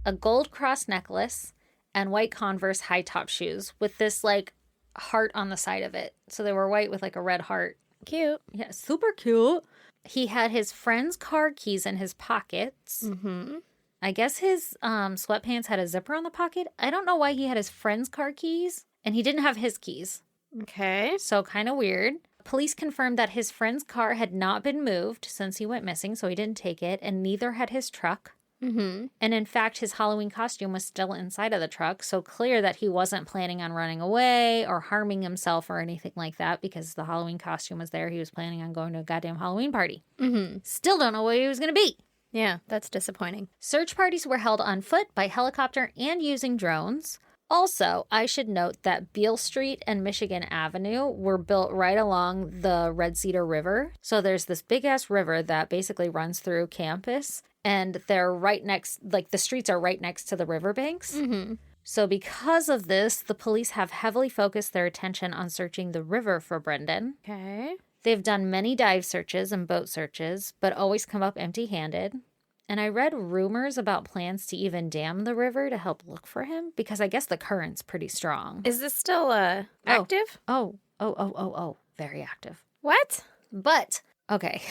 a gold cross necklace, and white Converse high-top shoes with this, like, heart on the side of it. So they were white with, like, a red heart. Cute. Yeah, super cute. He had his friend's car keys in his pockets. Mm-hmm. I guess his sweatpants had a zipper on the pocket. I don't know why he had his friend's car keys, and he didn't have his keys. Okay. So kind of weird. Police confirmed that his friend's car had not been moved since he went missing, so he didn't take it, and neither had his truck. Mm-hmm. And in fact, his Halloween costume was still inside of the truck, so clear that he wasn't planning on running away or harming himself or anything like that because the Halloween costume was there. He was planning on going to a goddamn Halloween party. Mm-hmm. Still don't know where he was going to be. Yeah, that's disappointing. Search parties were held on foot, by helicopter, and using drones. Also, I should note that Beale Street and Michigan Avenue were built right along the Red Cedar River. So there's this big-ass river that basically runs through campus, and they're right next, like the streets are right next to the riverbanks. Mm-hmm. So because of this, the police have heavily focused their attention on searching the river for Brendan. Okay. They've done many dive searches and boat searches, but always come up empty-handed. And I read rumors about plans to even dam the river to help look for him because I guess the current's pretty strong. Is this still active? Oh, very active. What? But okay,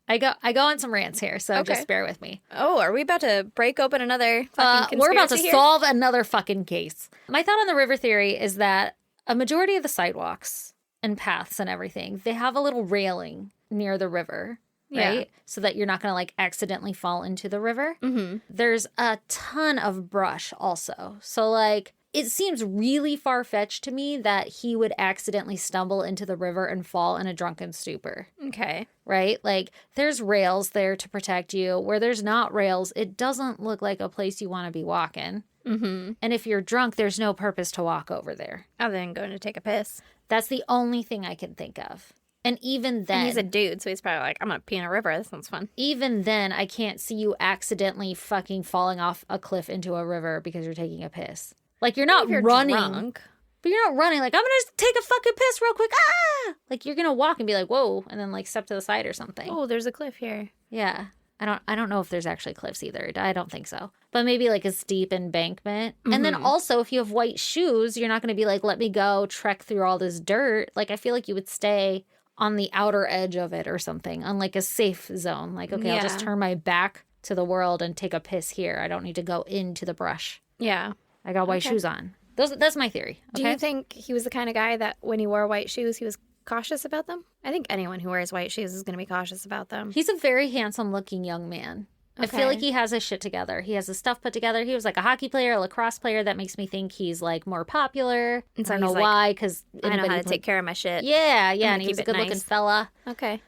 I go on some rants here, so Okay. just bear with me. Oh, are we about to break open another fucking We're about to conspiracy here? solve another fucking case. My thought on the river theory is that a majority of the sidewalks and paths and everything, they have a little railing near the river. Yeah. Right? So that you're not going to like accidentally fall into the river. Mm-hmm. There's a ton of brush also. So like it seems really far-fetched to me that he would accidentally stumble into the river and fall in a drunken stupor. Okay. Right? Like there's rails there to protect you. Where there's not rails, it doesn't look like a place you want to be walking. Mm-hmm. And if you're drunk, there's no purpose to walk over there. Other than going to take a piss. That's the only thing I can think of. And even then, And he's a dude, so he's probably like, I'm going to pee in a river. This sounds fun. even then, I can't see you accidentally fucking falling off a cliff into a river because you're taking a piss. Like, you're not If you're running. drunk. But you're not running like, I'm going to take a fucking piss real quick. Ah! Like, you're going to walk and be like, whoa, and then, like, step to the side or something. Oh, there's a cliff here. Yeah. I don't know if there's actually cliffs either. I don't think so. But maybe, like, a steep embankment. And then also, if you have white shoes, you're not going to be like, let me go trek through all this dirt. Like, I feel like you would stay on the outer edge of it or something, on like a safe zone. Like, okay, I'll just Yeah. turn my back to the world and take a piss here. I don't need to go into the brush. Yeah. I got white Okay. shoes on. That's my theory. Do Okay. you think he was the kind of guy that when he wore white shoes, he was cautious about them? I think anyone who wears white shoes is going to be cautious about them. He's a very handsome looking young man. I feel Okay. like he has his shit together. He has his stuff put together. He was like a hockey player, a lacrosse player. That makes me think he's like more popular. And so I don't know he's like, why, because I know how to take care of my shit. Yeah, gonna and he was a keep it good looking nice. fella. Okay.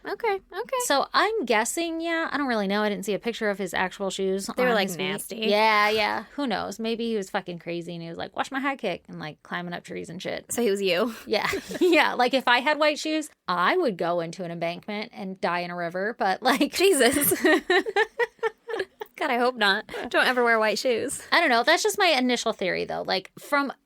So I'm guessing, I don't really know. I didn't see a picture of his actual shoes. They were on like his feet. nasty. Yeah. Who knows? Maybe he was fucking crazy and he was like, watch my high kick and like climbing up trees and shit. So he was you. Yeah. Yeah. Like if I had white shoes, I would go into an embankment and die in a river. But like, Jesus. God, I hope not. Don't ever wear white shoes. I don't know. That's just my initial theory though. Like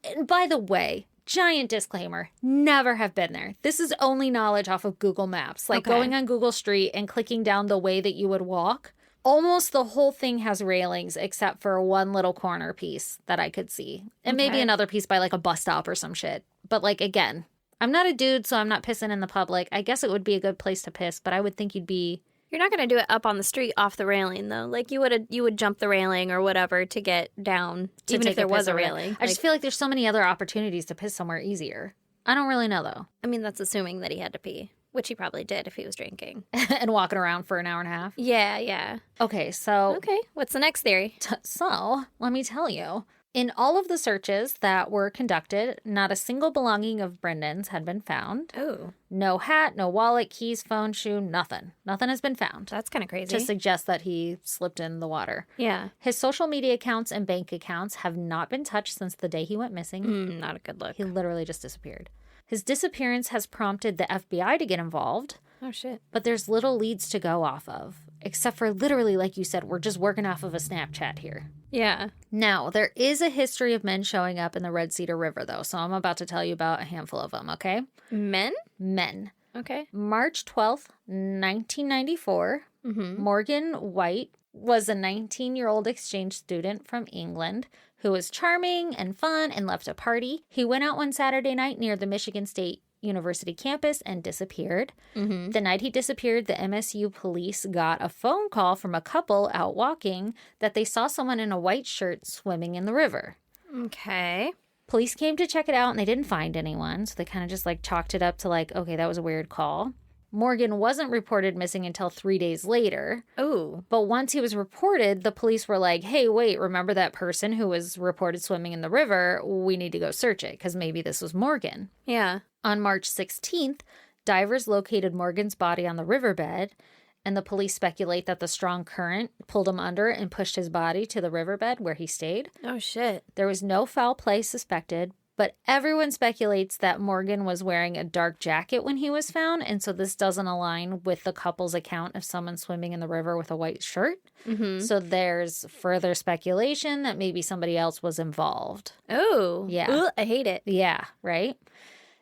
and by the way, giant disclaimer, never have been there. This is only knowledge off of Google Maps. Like Okay. going on Google Street and clicking down the way that you would walk. Almost the whole thing has railings except for one little corner piece that I could see. And maybe Okay. another piece by like a bus stop or some shit. But like again, I'm not a dude, so I'm not pissing in the public. I guess it would be a good place to piss, but I would think you'd be You're not going to do it up on the street off the railing, though. Like, you would jump the railing or whatever to get down, to even take if there piss was a over there. railing. I just feel like there's so many other opportunities to piss somewhere easier. I don't really know though. I mean, that's assuming that he had to pee, which he probably did if he was drinking. And walking around for an hour and a half. Yeah. Okay, so Okay, what's the next theory? So, let me tell you. In all of the searches that were conducted, not a single belonging of Brendan's had been found. Oh, No hat, no wallet, keys, phone, shoe, nothing. Nothing has been found that's kind of crazy. to suggest that he slipped in the water. Yeah, His social media accounts and bank accounts have not been touched since the day he went missing. not a good look. He literally just disappeared. His disappearance has prompted the FBI to get involved, Oh, shit. but there's little leads to go off of. except for literally, like you said, we're just working off of a Snapchat here. Yeah. Now, there is a history of men showing up in the Red Cedar River, though, so I'm about to tell you about a handful of them, okay? Men? Men. Okay. March 12th, 1994, Morgan White was a 19-year-old exchange student from England who was charming and fun and loved a party. He went out one Saturday night near the Michigan State University campus and disappeared. The night he disappeared, the MSU police got a phone call from a couple out walking that they saw someone in a white shirt swimming in the river. Okay. Police came to check it out and they didn't find anyone, so they kind of just like chalked it up to like, okay, that was a weird call. Morgan wasn't reported missing until 3 days later. Ooh. But once he was reported, the police were like, hey, wait, remember that person who was reported swimming in the river? We need to go search it because maybe this was Morgan. Yeah. On March 16th, divers located Morgan's body on the riverbed, and the police speculate that the strong current pulled him under and pushed his body to the riverbed where he stayed. Oh, shit. There was no foul play suspected, but everyone speculates that Morgan was wearing a dark jacket when he was found, and so this doesn't align with the couple's account of someone swimming in the river with a white shirt. So there's further speculation that maybe somebody else was involved. Oh. Yeah. Ooh, I hate it. Yeah, right?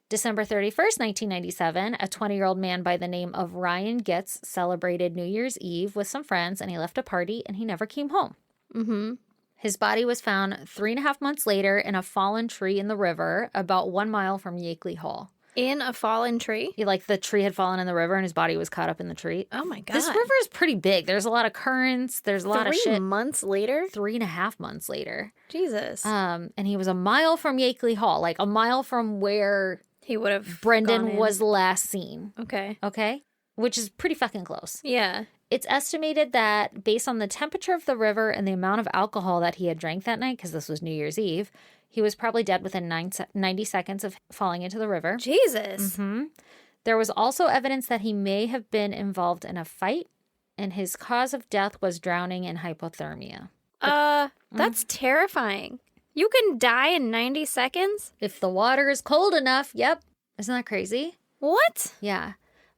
December 31st, 1997, a 20-year-old man by the name of Ryan Getz celebrated New Year's Eve with some friends, and he left a party, and he never came home. His body was found 3.5 months later in a fallen tree in the river about 1 mile from Yakeley Hall. In a fallen tree? Like the tree had fallen in the river, and his body was caught up in the tree. Oh, my God. This river is pretty big. There's a lot of currents. There's a lot of 3 shit. months later? 3.5 months later. Jesus. And he was a mile from Yakeley Hall, like a mile from where He would have Brendan was last seen. Okay. Okay? Which is pretty fucking close. Yeah. It's estimated that based on the temperature of the river and the amount of alcohol that he had drank that night, because this was New Year's Eve, he was probably dead within 90 seconds of falling into the river. Jesus. There was also evidence that he may have been involved in a fight, and his cause of death was drowning and hypothermia. That's terrifying. You can die in 90 seconds? If the water is cold enough, yep. Isn't that crazy? What? Yeah.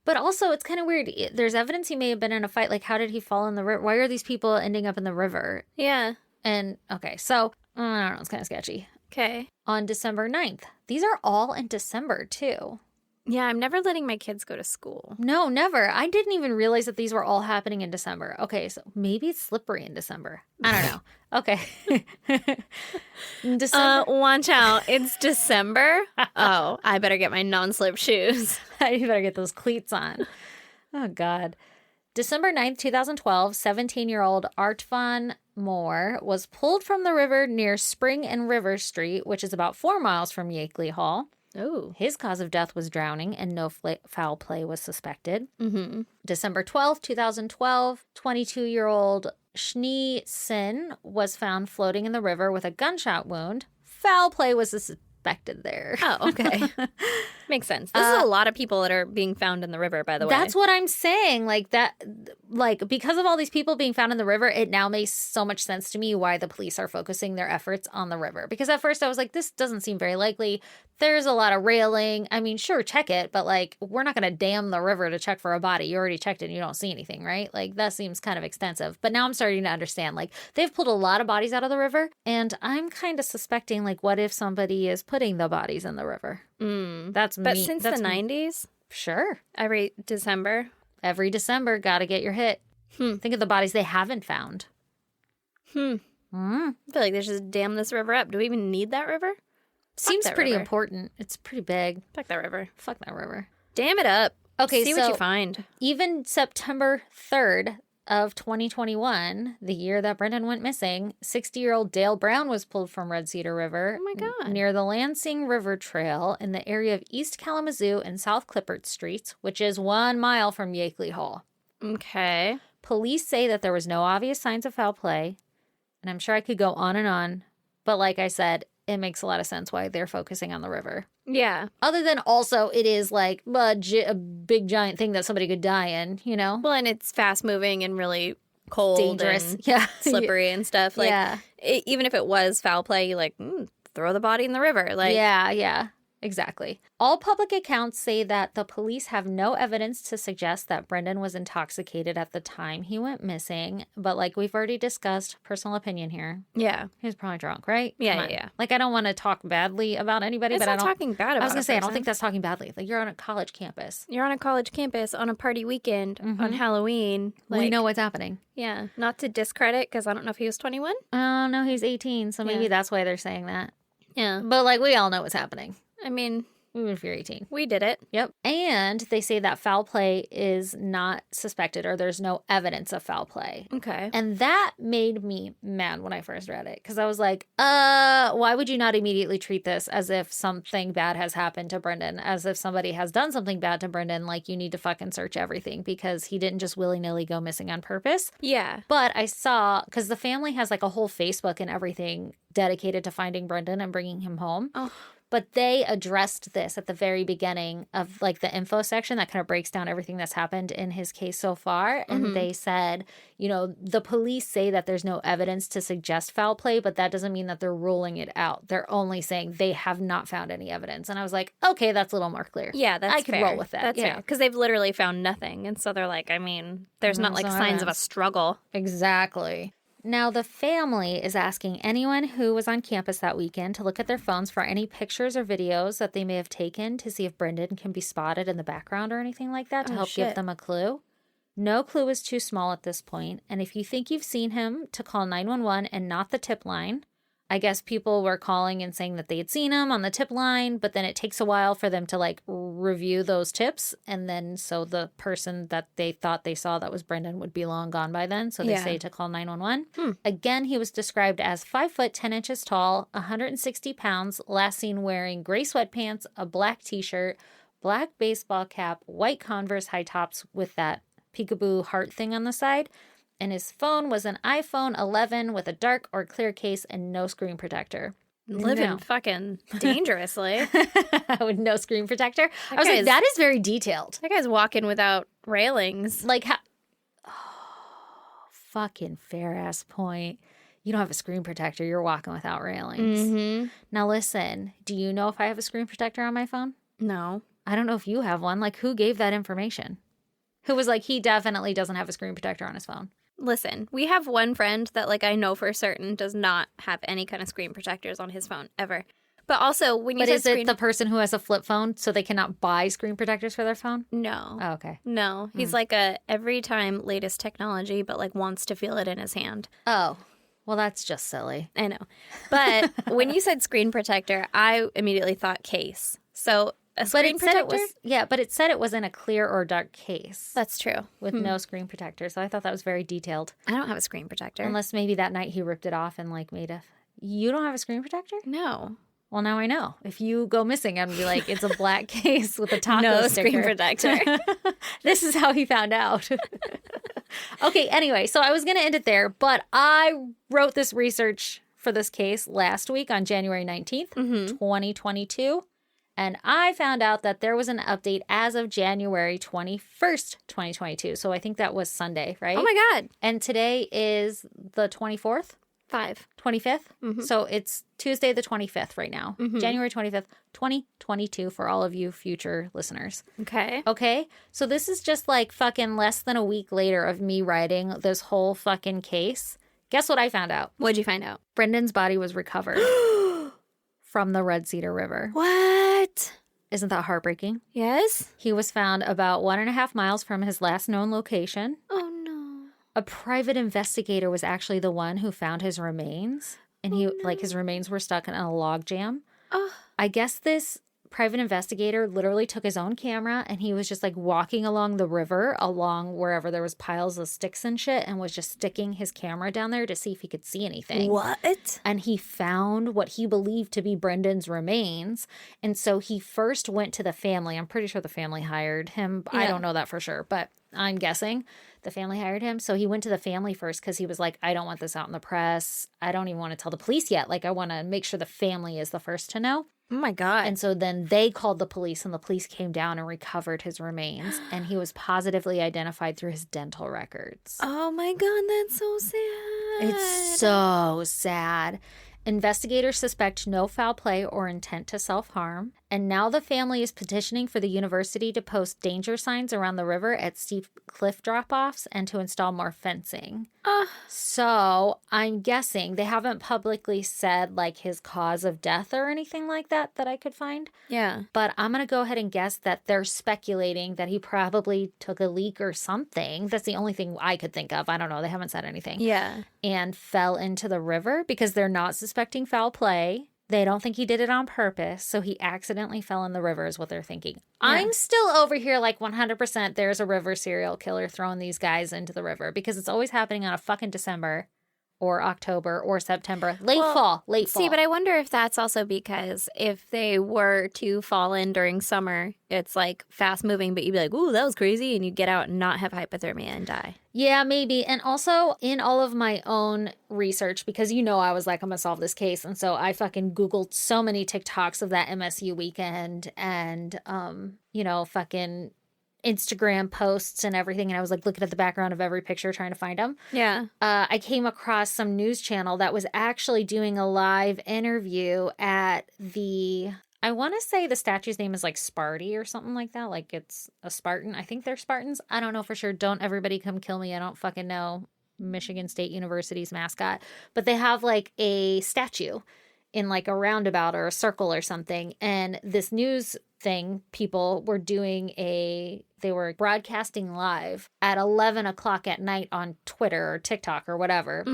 But also, it's kind of weird. There's evidence he may have been in a fight. Like, how did he fall in the river? Why are these people ending up in the river? Yeah. And, okay, so, I don't know. It's kind of sketchy. Okay. On December 9th. These are all in December, too. Yeah, I'm never letting my kids go to school. No, never. I didn't even realize that these were all happening in December. Okay, so maybe it's slippery in December. I don't know. Okay. December. Watch out. It's December. Oh, I better get my non-slip shoes. You better get those cleats on. Oh, God. December 9th, 2012, 17-year-old Artvan Moore was pulled from the river near Spring and River Street, which is about 4 miles from Yakeley Hall. Oh. His cause of death was drowning, and no foul play was suspected. December 12th, 2012, 22-year-old Shnee Sin was found floating in the river with a gunshot wound. Foul play was suspected there. Oh, okay. Makes sense. This is a lot of people that are being found in the river, by the way. That's what I'm saying. Because of all these people being found in the river, it now makes so much sense to me why the police are focusing their efforts on the river. Because at first I was like, this doesn't seem very likely. There's a lot of railing. I mean, sure, check it, but we're not going to dam the river to check for a body. You already checked it and you don't see anything, right? That seems kind of extensive. But now I'm starting to understand, they've pulled a lot of bodies out of the river, and I'm kind of suspecting, what if somebody is putting the bodies in the river? That's me. But since the 90s? Sure. Every December? Every December, got to get your hit. Think of the bodies they haven't found. I feel like they should just dam this river up. Do we even need that river? Seems that pretty river. important. It's pretty big. Fuck that river. Fuck that river. Dam it up. Okay, See so what you find. even September 3rd of 2021, the year that Brendan went missing, 60-year-old Dale Brown was pulled from Red Cedar River. Oh my God. Near the Lansing River Trail in the area of East Kalamazoo and South Clippert Streets, which is 1 mile from Yakeley Hall. Okay. Police say that there was no obvious signs of foul play, and I'm sure I could go on, but like I said, it makes a lot of sense why they're focusing on the river. Yeah. Other than also it is a big giant thing that somebody could die in, Well, and it's fast moving and really cold dangerous. and Yeah. slippery and stuff. Yeah. Even if it was foul play, you throw the body in the river. Yeah. Exactly. All public accounts say that the police have no evidence to suggest that Brendan was intoxicated at the time he went missing. But like we've already discussed, personal opinion here. Yeah. He was probably drunk, right? Yeah, Come on. yeah. Like I don't want to talk badly about anybody, It's but not I don't. talking bad about I was gonna a say I don't person. think that's talking badly. Like you're on a college campus. You're on a college campus on a party weekend on Halloween. We know what's happening. Yeah. Not to discredit, because I don't know if he was 21. Oh no, he's 18, so maybe Yeah. that's why they're saying that. Yeah. But like we all know what's happening. I mean, Even if you're 18. we did it. Yep. And they say that foul play is not suspected or there's no evidence of foul play. Okay. And that made me mad when I first read it because I was like, why would you not immediately treat this as if something bad has happened to Brendan? As if somebody has done something bad to Brendan? Like, you need to fucking search everything because he didn't just willy-nilly go missing on purpose. Yeah. But I saw, because the family has like a whole Facebook and everything dedicated to finding Brendan and bringing him home. Oh. But they addressed this at the very beginning of like the info section that kind of breaks down everything that's happened in his case so far. And they said, you know, the police say that there's no evidence to suggest foul play, but that doesn't mean that they're ruling it out. They're only saying they have not found any evidence. And I was like, okay, that's a little more clear. Yeah, that's I could fair. roll with that. That's yeah. fair. Because they've literally found nothing. And so they're like, I mean, there's not like no signs of a evidence. struggle. Exactly. Now, the family is asking anyone who was on campus that weekend to look at their phones for any pictures or videos that they may have taken to see if Brendan can be spotted in the background or anything like that to Oh, help give shit. them a clue. No clue is too small at this point, and if you think you've seen him, to call 911 and not the tip line. I guess people were calling and saying that they had seen him on the tip line, but then it takes a while for them to like review those tips. And then so the person that they thought they saw that was Brendan would be long gone by then. So they Yeah. say to call 911. Again, he was described as 5 foot 10 inches tall, 160 pounds, last seen wearing gray sweatpants, a black t-shirt, black baseball cap, white Converse high tops with that peekaboo heart thing on the side. And his phone was an iPhone 11 with a dark or clear case and no screen protector. Living No. fucking dangerously. With no screen protector. I was guy's- like, that is very detailed. That guy's walking without railings. Like, fucking fair ass point. You don't have a screen protector. You're walking without railings. Mm-hmm. Now, listen, do you know if I have a screen protector on my phone? No. I don't know if you have one. Like, who gave that information? Who was like, he definitely doesn't have a screen protector on his phone? Listen, we have one friend that, like, I know for certain does not have any kind of screen protectors on his phone ever. But also, when you But said is screen... it the person who has a flip phone so they cannot buy screen protectors for their phone? No. Oh, okay. No. He's like a every time latest technology, but, like, wants to feel it in his hand. Oh, well, that's just silly. I know. But when you said screen protector, I immediately thought case. So a But screen it said it protector? was, yeah, but it said it was in a clear or dark case That's true. with no screen protector. So I thought that was very detailed. I don't have a screen protector. Unless maybe that night he ripped it off and like made a. You don't have a screen protector? No. Well, now I know. If you go missing, I'm gonna be like, it's a black case with a taco No sticker. screen protector. This is how he found out. Okay, anyway, so I was going to end it there, but I wrote this research for this case last week on January 19th, 2022. And I found out that there was an update as of January 21st, 2022. So I think that was Sunday, right? Oh my God. And today is the 24th, 25th. So it's Tuesday the 25th right now. January 25th, 2022 for all of you future listeners. Okay. Okay, so this is just like fucking less than a week later of me writing this whole fucking case. Guess what I found out? What'd you find out? Brendan's body was recovered from the Red Cedar River. What? Isn't that heartbreaking? Yes? He was found about 1.5 miles from his last known location. Oh no. A private investigator was actually the one who found his remains, and he like his remains were stuck in a log jam. Oh. I guess this private investigator literally took his own camera and he was just like walking along the river, along wherever there was piles of sticks and shit, and was just sticking his camera down there to see if he could see anything. What? And he found what he believed to be Brendan's remains. And so he first went to the family. I'm pretty sure the family hired him. I Yeah. don't know that for sure, but I'm guessing the family hired him. So he went to the family first because he was like, I don't want this out in the press. I don't even want to tell the police yet. Like, I want to make sure the family is the first to know. Oh my God. And so then they called the police, and the police came down and recovered his remains. And he was positively identified through his dental records. Oh my God, that's so sad. It's so sad. Investigators suspect no foul play or intent to self-harm, and now the family is petitioning for the university to post danger signs around the river at steep cliff drop-offs and to install more fencing. So I'm guessing they haven't publicly said like his cause of death or anything like that I could find. Yeah. But I'm going to go ahead and guess that they're speculating that he probably took a leak or something. That's the only thing I could think of. I don't know. They haven't said anything. Yeah. And fell into the river because they're not suspecting foul play. They don't think he did it on purpose. So he accidentally fell in the river is what they're thinking. Yeah. I'm still over here like 100% there's a river serial killer throwing these guys into the river because it's always happening on a fucking December or October or September. Late fall. See, but I wonder if that's also because if they were to fall in during summer, it's like fast moving, but you'd be like, ooh, that was crazy. And you get out and not have hypothermia and die. Yeah, maybe. And also in all of my own research, because I was like, I'm going to solve this case. And so I fucking Googled so many TikToks of that MSU weekend and, fucking Instagram posts and everything. And I was like looking at the background of every picture trying to find them. Yeah. I came across some news channel that was actually doing a live interview at I want to say the statue's name is like Sparty or something like that. Like it's a Spartan. I think they're Spartans. I don't know for sure. Don't everybody come kill me. I don't fucking know Michigan State University's mascot. But they have like a statue in like a roundabout or a circle or something. And this news thing, people were they were broadcasting live at 11 o'clock at night on Twitter or TikTok or whatever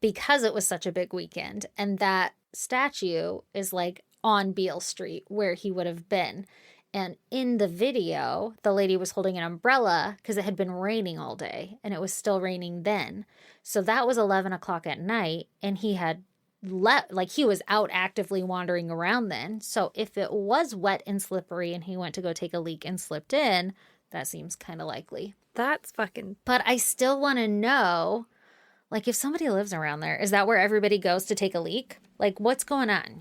because it was such a big weekend. And that statue is like on Beale Street where he would have been. And in the video, the lady was holding an umbrella because it had been raining all day and it was still raining then. So that was 11 o'clock at night and he had he was out actively wandering around then. So if it was wet and slippery and he went to go take a leak and slipped in, that seems kind of likely. That's fucking... But I still want to know, like, if somebody lives around there, is that where everybody goes to take a leak? Like, what's going on,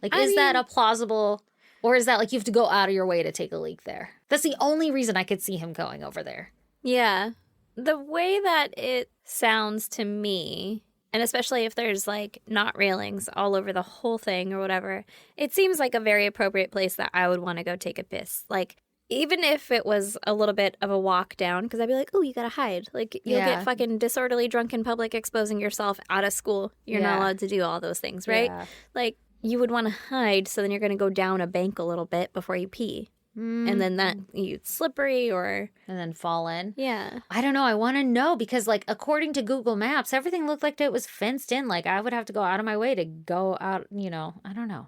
Like, is that a plausible... Or is that, like, you have to go out of your way to take a leak there? That's the only reason I could see him going over there. Yeah. The way that it sounds to me... And especially if there's, like, knot railings all over the whole thing or whatever, it seems like a very appropriate place that I would want to go take a piss. Like, even if it was a little bit of a walk down, because I'd be like, oh, you gotta hide. Like, you'll get fucking disorderly drunk in public, exposing yourself out of school. You're not allowed to do all those things, right? Yeah. Like, you would want to hide, so then you're going to go down a bank a little bit before you pee. And then that it's slippery or... And then fall in. Yeah. I don't know. I want to know because, like, according to Google Maps, everything looked like it was fenced in. Like, I would have to go out of my way to go out, I don't know.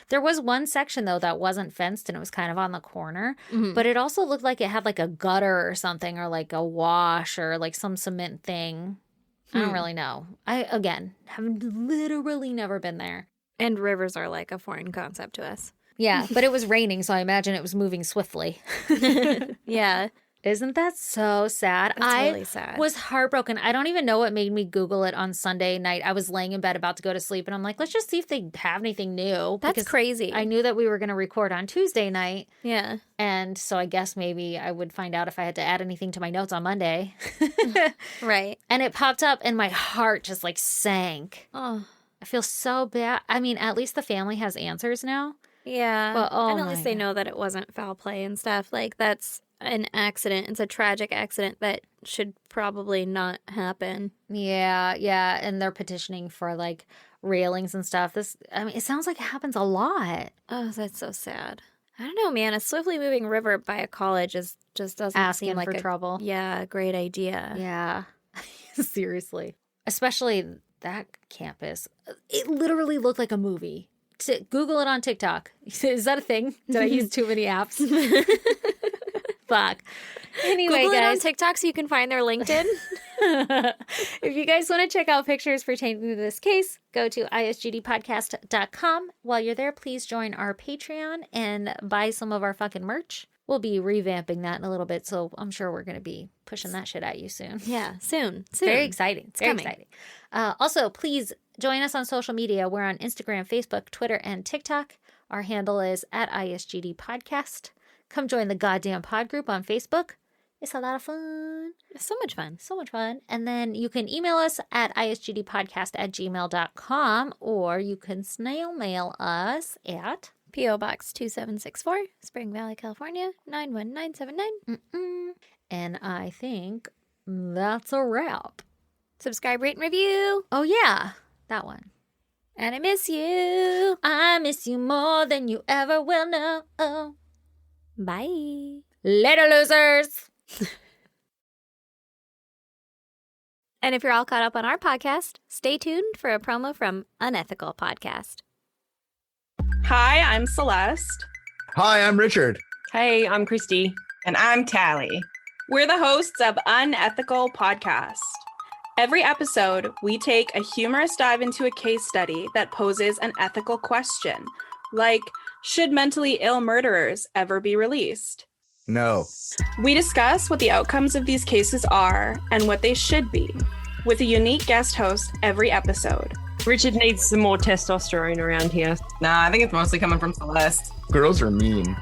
There was one section, though, that wasn't fenced and it was kind of on the corner. But it also looked like it had, like, a gutter or something or, like, a wash or, like, some cement thing. I don't really know. I, again, have literally never been there. And rivers are, like, a foreign concept to us. Yeah, but it was raining, so I imagine it was moving swiftly. Yeah. Isn't that so sad? That's really sad. I was heartbroken. I don't even know what made me Google it on Sunday night. I was laying in bed about to go to sleep, and I'm like, let's just see if they have anything new. That's crazy. I knew that we were going to record on Tuesday night. Yeah. And so I guess maybe I would find out if I had to add anything to my notes on Monday. Right. And it popped up, and my heart just, like, sank. Oh. I feel so bad. I mean, at least the family has answers now. Yeah. But, and at least they know that it wasn't foul play and stuff. Like, that's an accident. It's a tragic accident that should probably not happen. Yeah. And they're petitioning for, like, railings and stuff. It sounds like it happens a lot. Oh, that's so sad. I don't know, man. A swiftly moving river by a college just doesn't seem like for trouble. Yeah, great idea. Yeah. Seriously. Especially that campus. It literally looked like a movie. Google it on TikTok. Is that a thing? Did I use too many apps? Fuck. Anyway, Google guys. it on TikTok so you can find their LinkedIn. If you guys want to check out pictures pertaining to this case, go to isgdpodcast.com. While you're there, please join our Patreon and buy some of our fucking merch. We'll be revamping that in a little bit, so I'm sure we're going to be pushing that shit at you soon. Yeah, soon. Very exciting. It's very coming. exciting. Also, please join us on social media. We're on Instagram, Facebook, Twitter, and TikTok. Our handle is @ISGD Podcast. Come join the goddamn pod group on Facebook. It's a lot of fun. It's so much fun. So much fun. And then you can email us at isgdpodcast@gmail.com, or you can snail mail us at P.O. Box 2764, Spring Valley, California, 91979. And I think that's a wrap. Subscribe, rate, and review. Oh, yeah. That one. And I miss you. I miss you more than you ever will know. Bye. Later, losers. And if you're all caught up on our podcast, stay tuned for a promo from Unethical Podcast. Hi, I'm Celeste. Hi, I'm Richard. Hey, I'm Christy. And I'm Tally. We're the hosts of Unethical Podcast. Every episode, we take a humorous dive into a case study that poses an ethical question, like, should mentally ill murderers ever be released? No. We discuss what the outcomes of these cases are and what they should be, with a unique guest host every episode. Richard needs some more testosterone around here. Nah, I think it's mostly coming from Celeste. Girls are mean.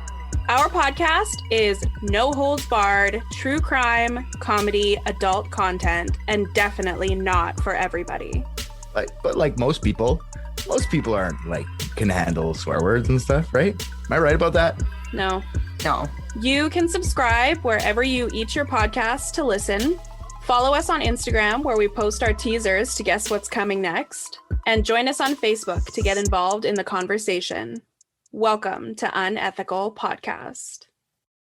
Our podcast is no holds barred, true crime, comedy, adult content, and definitely not for everybody. But like most people aren't like can handle swear words and stuff, right? Am I right about that? No. No. You can subscribe wherever you eat your podcasts to listen. Follow us on Instagram, where we post our teasers to guess what's coming next. And join us on Facebook to get involved in the conversation. Welcome to Unethical Podcast.